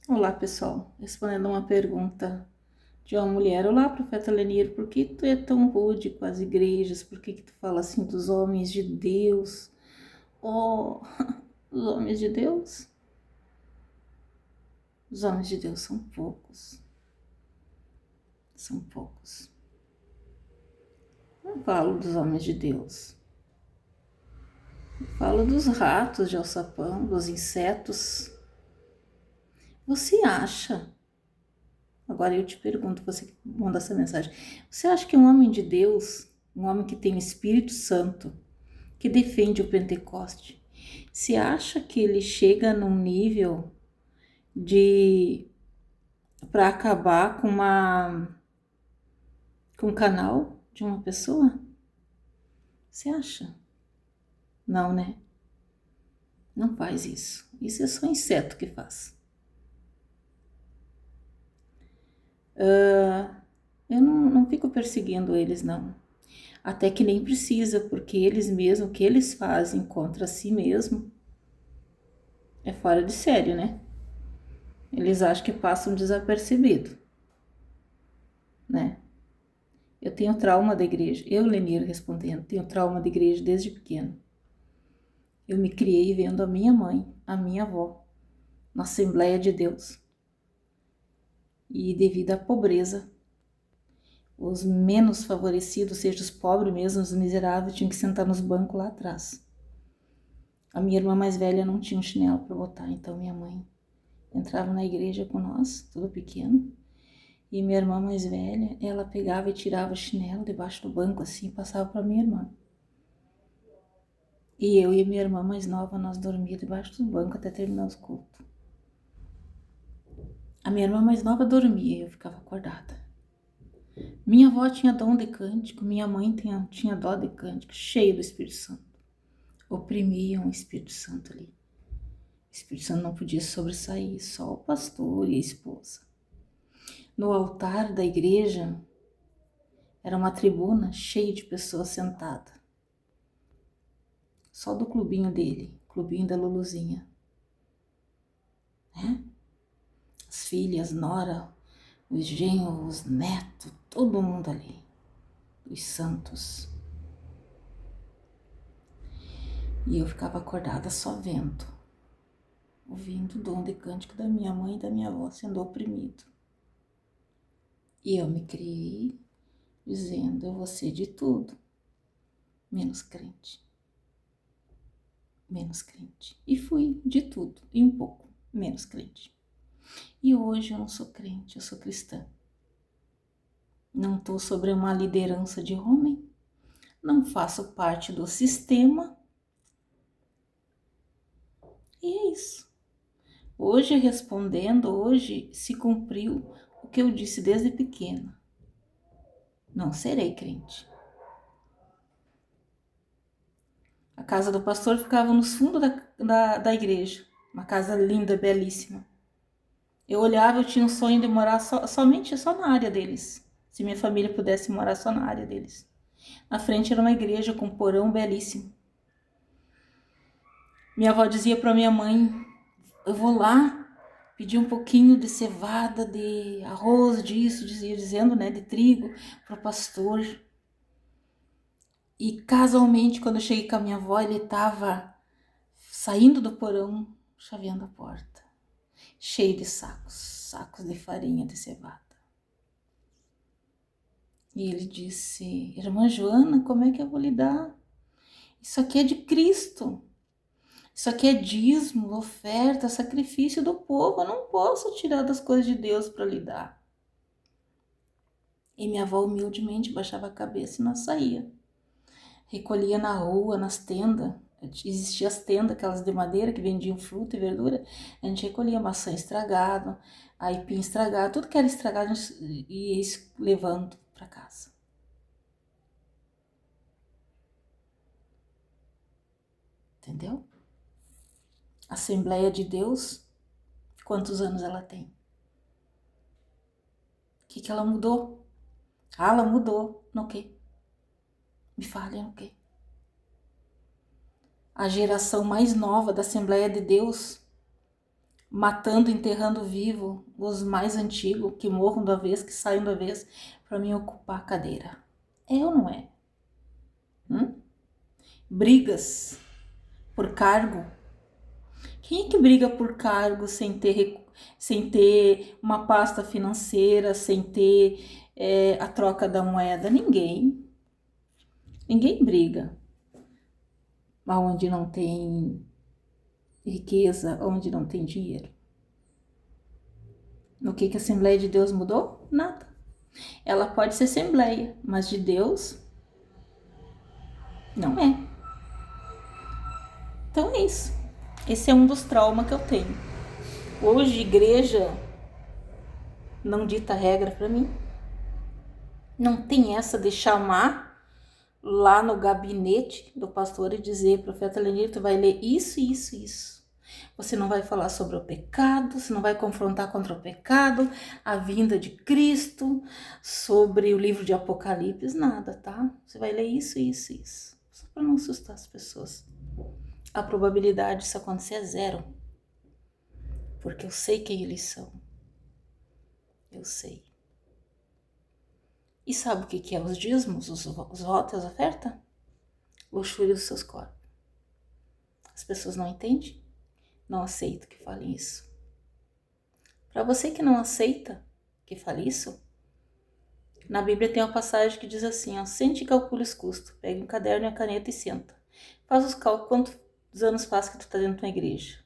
Olá, pessoal. Respondendo uma pergunta de uma mulher. Olá, profeta Lenir, por que tu é tão rude com as igrejas? Por que tu fala assim dos homens de Deus? Oh, os homens de Deus? Os homens de Deus são poucos. São poucos. Não falo dos homens de Deus. Eu falo dos ratos de alçapão, dos insetos. Você acha? Agora eu te pergunto, você que manda essa mensagem. Você acha que um homem de Deus, um homem que tem o Espírito Santo, que defende o Pentecoste, se acha que ele chega num nível de para acabar com o canal de uma pessoa? Você acha? Não, né? Não faz isso. Isso é só inseto que faz. Eu não fico perseguindo eles, não. Até que nem precisa, porque eles mesmos, o que eles fazem contra si mesmo, é fora de sério, né? Eles acham que passam desapercebido, né? Eu tenho trauma da igreja. Eu, Lenir, respondendo, tenho trauma da igreja desde pequeno. Eu me criei vendo a minha mãe, a minha avó, na Assembleia de Deus. E devido à pobreza, os menos favorecidos, ou seja, os pobres mesmo, os miseráveis, tinham que sentar nos bancos lá atrás. A minha irmã mais velha não tinha um chinelo para botar, então minha mãe entrava na igreja com nós, tudo pequeno. E minha irmã mais velha, ela pegava e tirava o chinelo debaixo do banco assim e passava para minha irmã. E eu e minha irmã mais nova, nós dormíamos debaixo do banco até terminar os cultos. A minha irmã mais nova dormia e eu ficava acordada. Minha avó tinha dom de cântico, minha mãe tinha dó de cântico, cheio do Espírito Santo. Oprimiam o Espírito Santo ali. O Espírito Santo não podia sobressair, só o pastor e a esposa. No altar da igreja, era uma tribuna cheia de pessoas sentadas. Só do clubinho dele, clubinho da Luluzinha. Né? As filhas, nora, os genros, os netos, todo mundo ali. Os santos. E eu ficava acordada só vendo. Ouvindo o dom de cântico da minha mãe e da minha avó sendo oprimido. E eu me criei dizendo, eu vou ser de tudo, menos crente. Menos crente. E fui de tudo, e um pouco, menos crente. E hoje eu não sou crente, eu sou cristã. Não estou sobre uma liderança de homem, não faço parte do sistema. E é isso. Hoje respondendo, hoje se cumpriu o que eu disse desde pequena. Não serei crente. A casa do pastor ficava nos fundos da igreja. Uma casa linda, belíssima. Eu olhava, eu tinha um sonho de morar somente só na área deles. Se minha família pudesse morar só na área deles. Na frente era uma igreja com um porão belíssimo. Minha avó dizia para minha mãe, eu vou lá pedir um pouquinho de cevada, de arroz, disso, dizendo, né, de trigo para o pastor. E casualmente, quando eu cheguei com a minha avó, ele estava saindo do porão, chaveando a porta, cheio de sacos, sacos de farinha de cevada. E ele disse, irmã Joana, como é que eu vou lhe dar? Isso aqui é de Cristo. Isso aqui é dízimo, oferta, sacrifício do povo. Eu não posso tirar das coisas de Deus para lhe dar. E minha avó humildemente baixava a cabeça e não saía. Recolhia na rua, nas tendas. Existiam as tendas, aquelas de madeira que vendiam fruta e verdura. A gente recolhia maçã estragada, aipim estragado, tudo que era estragado a gente ia levando para casa. Entendeu? Assembleia de Deus, quantos anos ela tem? O que ela mudou? Ah, ela mudou. No quê? Me fale no quê? A geração mais nova da Assembleia de Deus matando, enterrando vivo os mais antigos, que morram da vez, que saiam da vez, para mim ocupar a cadeira. É ou não é? Brigas por cargo. Quem é que briga por cargo sem ter uma pasta financeira, sem ter a troca da moeda? Ninguém. Ninguém briga. Onde não tem riqueza, onde não tem dinheiro. No que a Assembleia de Deus mudou? Nada. Ela pode ser Assembleia, mas de Deus não é. Então é isso. Esse é um dos traumas que eu tenho. Hoje, igreja não dita regra para mim. Não tem essa de chamar lá no gabinete do pastor e dizer, profeta Lenir, tu vai ler isso, isso, isso. Você não vai falar sobre o pecado, você não vai confrontar contra o pecado, a vinda de Cristo, sobre o livro de Apocalipse, nada, tá? Você vai ler isso, isso, isso. Só para não assustar as pessoas. A probabilidade disso acontecer é zero. Porque eu sei quem eles são. Eu sei. E sabe o que é os dízimos, os votos, as ofertas? Luxúria dos seus corpos. As pessoas não entendem, não aceitam que fale isso. Para você que não aceita que fale isso, na Bíblia tem uma passagem que diz assim, ó, sente e calcule os custos, pega um caderno e a caneta e senta. Faz os cálculos, quantos anos faz que tu tá dentro de uma igreja?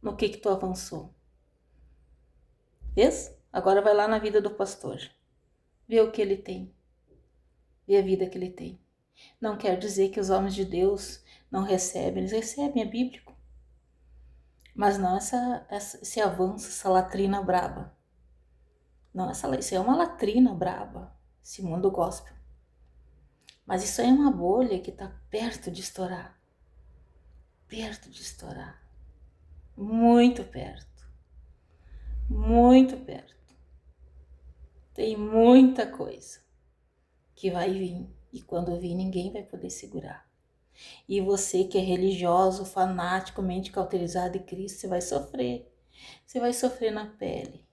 No que tu avançou? Vês? Agora vai lá na vida do pastor. Vê o que ele tem. Vê a vida que ele tem. Não quer dizer que os homens de Deus não recebem, eles recebem, é bíblico. Mas não esse avanço, essa latrina braba. Não, isso é uma latrina braba, esse mundo gospel. Mas isso aí é uma bolha que está perto de estourar. Perto de estourar. Muito perto. Muito perto. Tem muita coisa que vai vir. E quando vir, ninguém vai poder segurar. E você que é religioso, fanático, mente cauterizado de Cristo, você vai sofrer. Você vai sofrer na pele.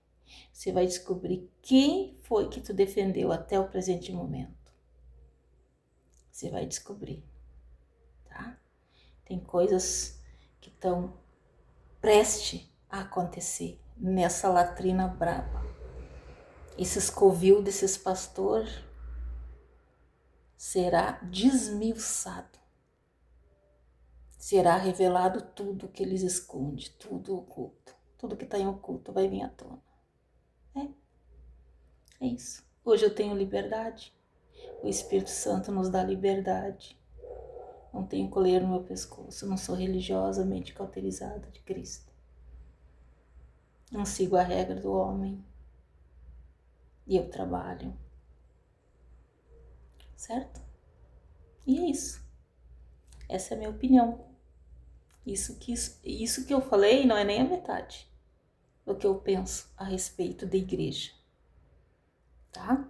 Você vai descobrir quem foi que tu defendeu até o presente momento. Você vai descobrir, tá? Tem coisas que estão prestes a acontecer nessa latrina braba. Esses covil desses pastores será desmiuçado. Será revelado tudo que eles escondem, tudo oculto. Tudo que está em oculto vai vir à tona. É isso. Hoje eu tenho liberdade. O Espírito Santo nos dá liberdade. Não tenho coleiro no meu pescoço. Não sou religiosamente cauterizada de Cristo. Não sigo a regra do homem. E eu trabalho. Certo? E é isso. Essa é a minha opinião. Isso que eu falei não é nem a metade do que eu penso a respeito da igreja. Tá?